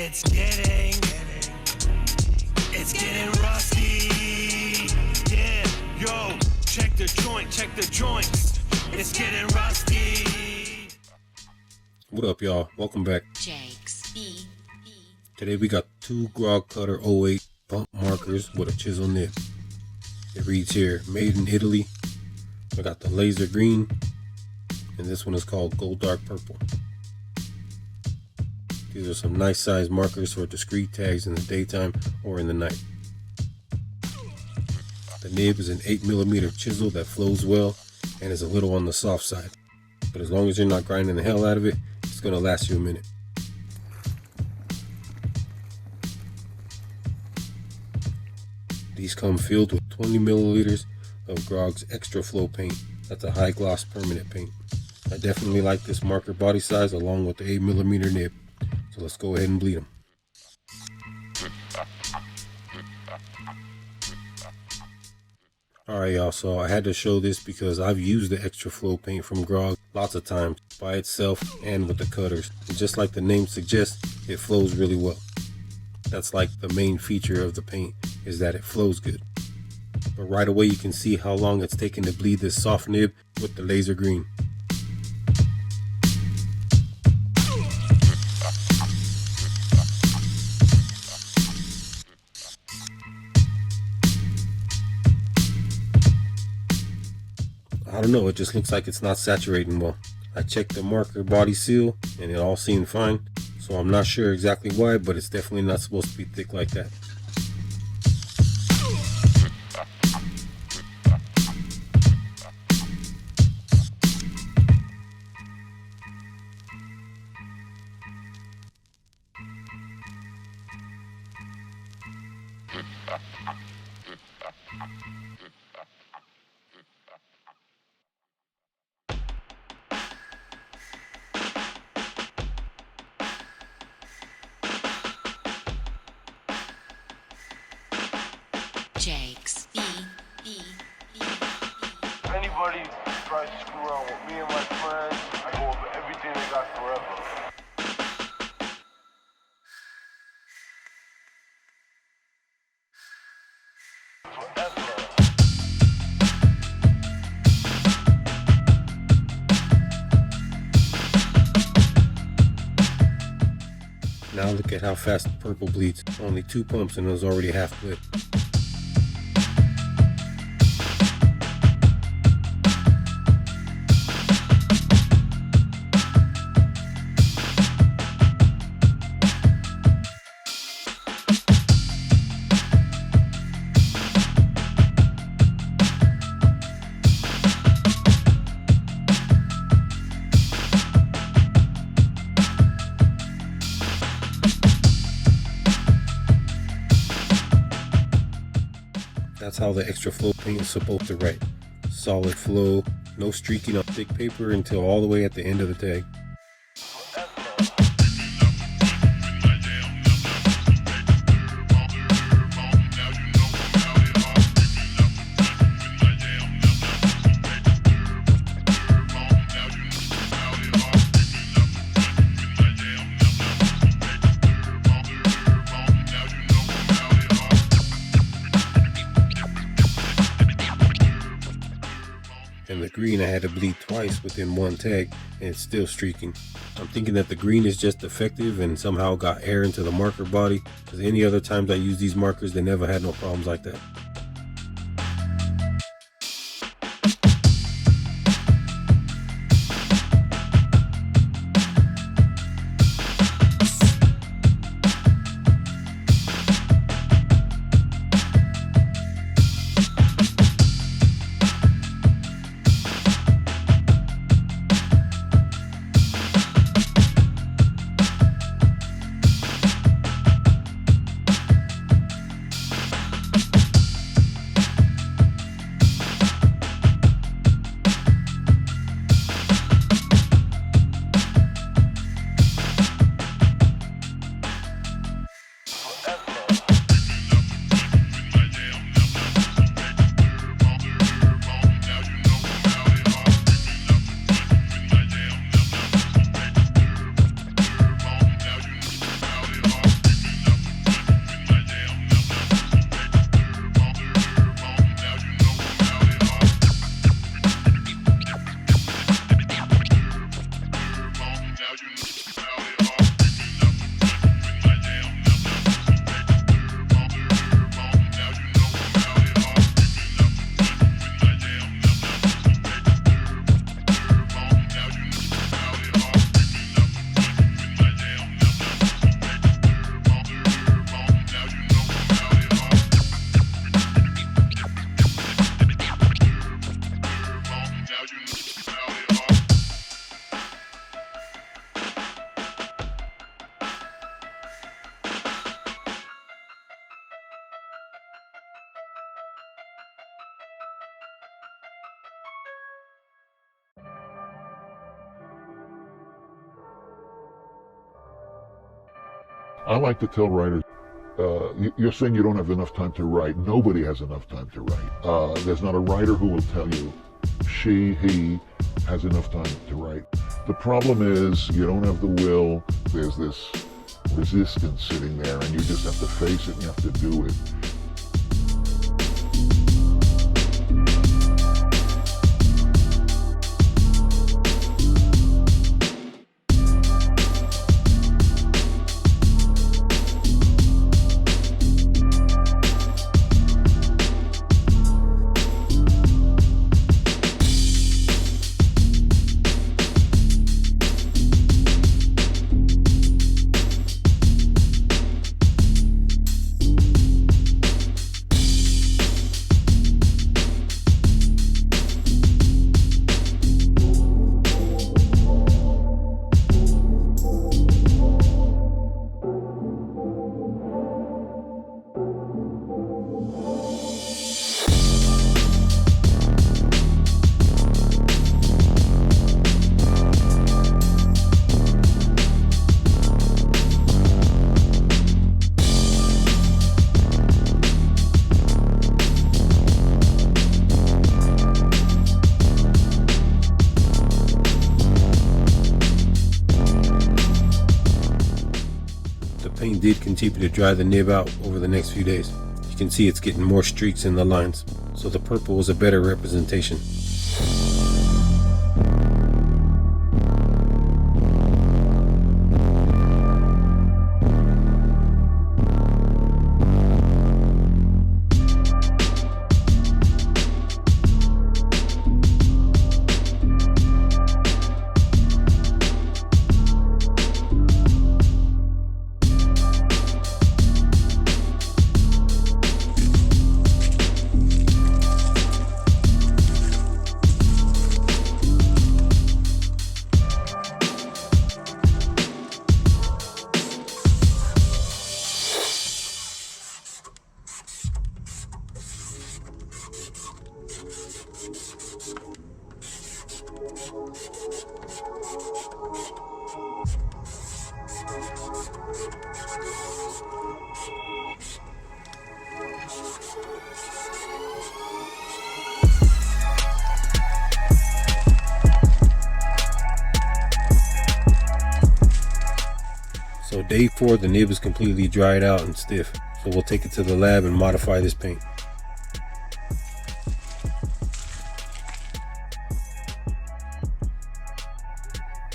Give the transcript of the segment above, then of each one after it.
It's getting rusty. Yeah, yo, check the joints. It's getting rusty. What up, y'all? Welcome back. Jakes. Today we got two GROG Cutter 08 bump markers with a chisel nib. It reads here, made in Italy. I got the laser green, and this one is called Goldark Purple. These are some nice size markers for discrete tags in the daytime or in the night. The nib is an 8mm chisel that flows well and is a little on the soft side. But as long as you're not grinding the hell out of it, it's going to last you a minute. These come filled with 20 milliliters of Grog Xtra Flow Paint. That's a high gloss permanent paint. I definitely like this marker body size along with the 8mm nib. So let's go ahead and bleed them. Alright y'all, so I had to show this because I've used the Xtra Flow Paint from Grog lots of times by itself and with the cutters. And just like the name suggests, it flows really well. That's like the main feature of the paint, is that it flows good. But right away you can see how long it's taken to bleed this soft nib with the laser green. I don't know, it just looks like it's not saturating well. I checked the marker body seal and it all seemed fine, so I'm not sure exactly why, but it's definitely not supposed to be thick like that. Jakes. Anybody tries to screw around with me and my friends, I go over everything they got forever. Now look at how fast the purple bleeds. Only 2 pumps and it was already half lit. That's how the Xtra Flow paint is supposed to write. Solid flow, no streaking on thick paper until all the way at the end of the tag. And the green I had to bleed twice within one tag and it's still streaking. I'm thinking that the green is just defective and somehow got air into the marker body, because any other times I use these markers they never had no problems like that. I like to tell writers, you're saying you don't have enough time to write. Nobody has enough time to write. There's not a writer who will tell you he has enough time to write. The problem is you don't have the will. There's this resistance sitting there, and you just have to face it and you have to do it. Paint did continue to dry the nib out over the next few days. You can see it's getting more streaks in the lines, so the purple was a better representation. So day 4, the nib is completely dried out and stiff. So we'll take it to the lab and modify this paint.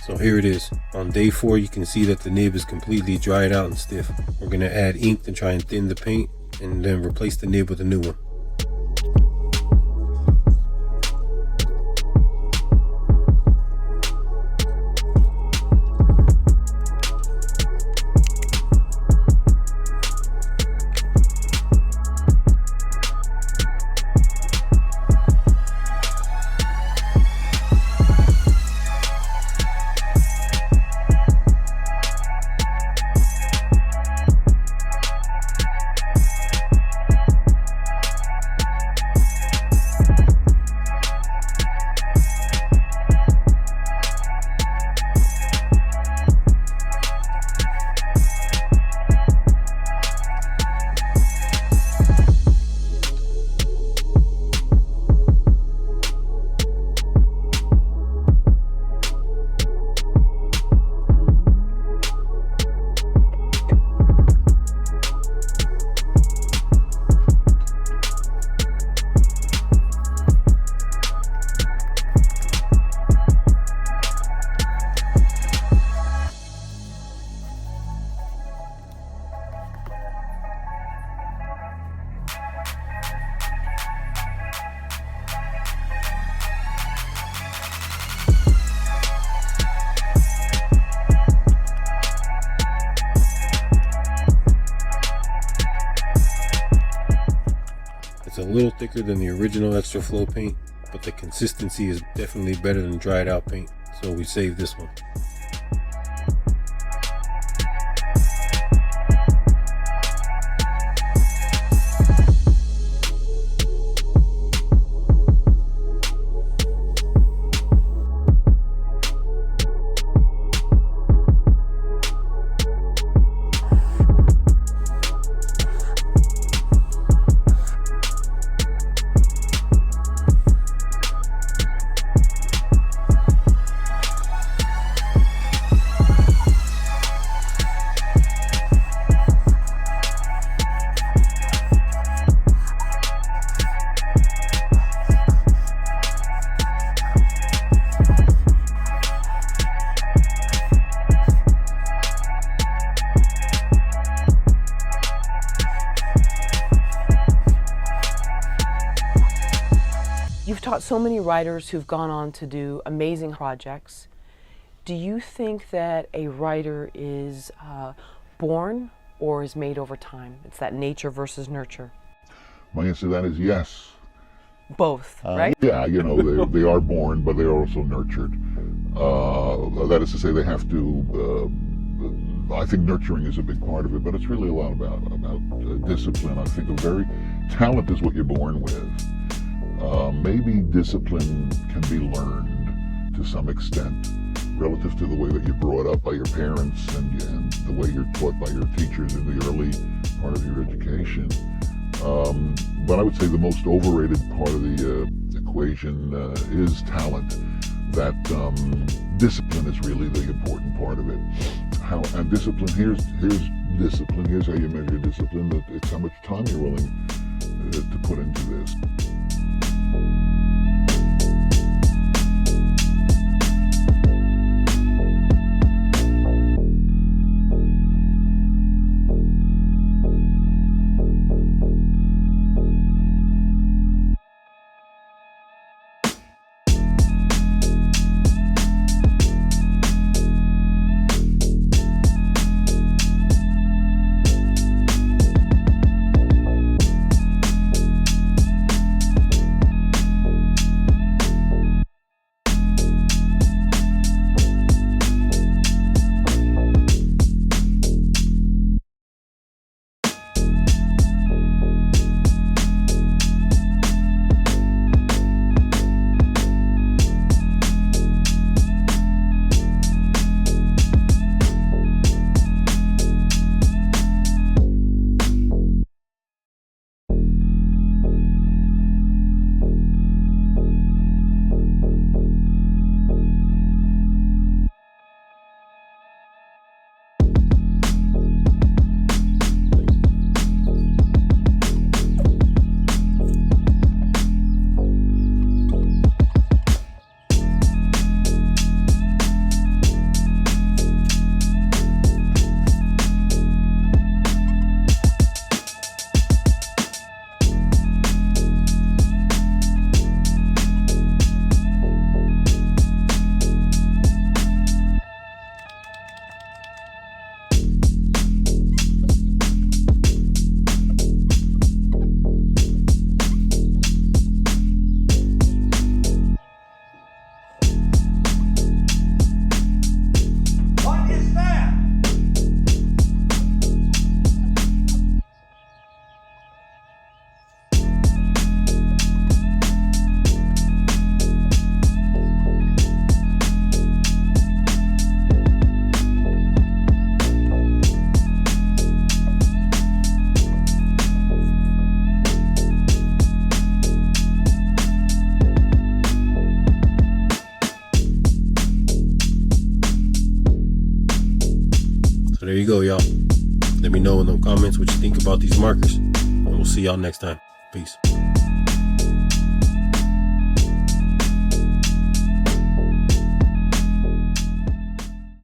So here it is. On day 4, you can see that the nib is completely dried out and stiff. We're going to add ink to try and thin the paint and then replace the nib with a new one. It's a little thicker than the original Xtra Flow paint, but the consistency is definitely better than dried out paint, so we saved this one. about so many writers who've gone on to do amazing projects, do you think that a writer is born or is made over time? It's that nature versus nurture. My answer to that is yes. Both, right? Yeah, you know, they are born, but they are also nurtured. That is to say, they have to. I think nurturing is a big part of it, but it's really a lot about discipline. I think talent is what you're born with. Maybe discipline can be learned to some extent, relative to the way that you're brought up by your parents and the way you're taught by your teachers in the early part of your education. But I would say the most overrated part of the equation is talent. That discipline is really the important part of it. And discipline, here's discipline. Here's how you measure discipline. It's how much time you're willing to put into this. So there you go, y'all. Let me know in the comments what you think about these markers, and we'll see y'all next time. Peace.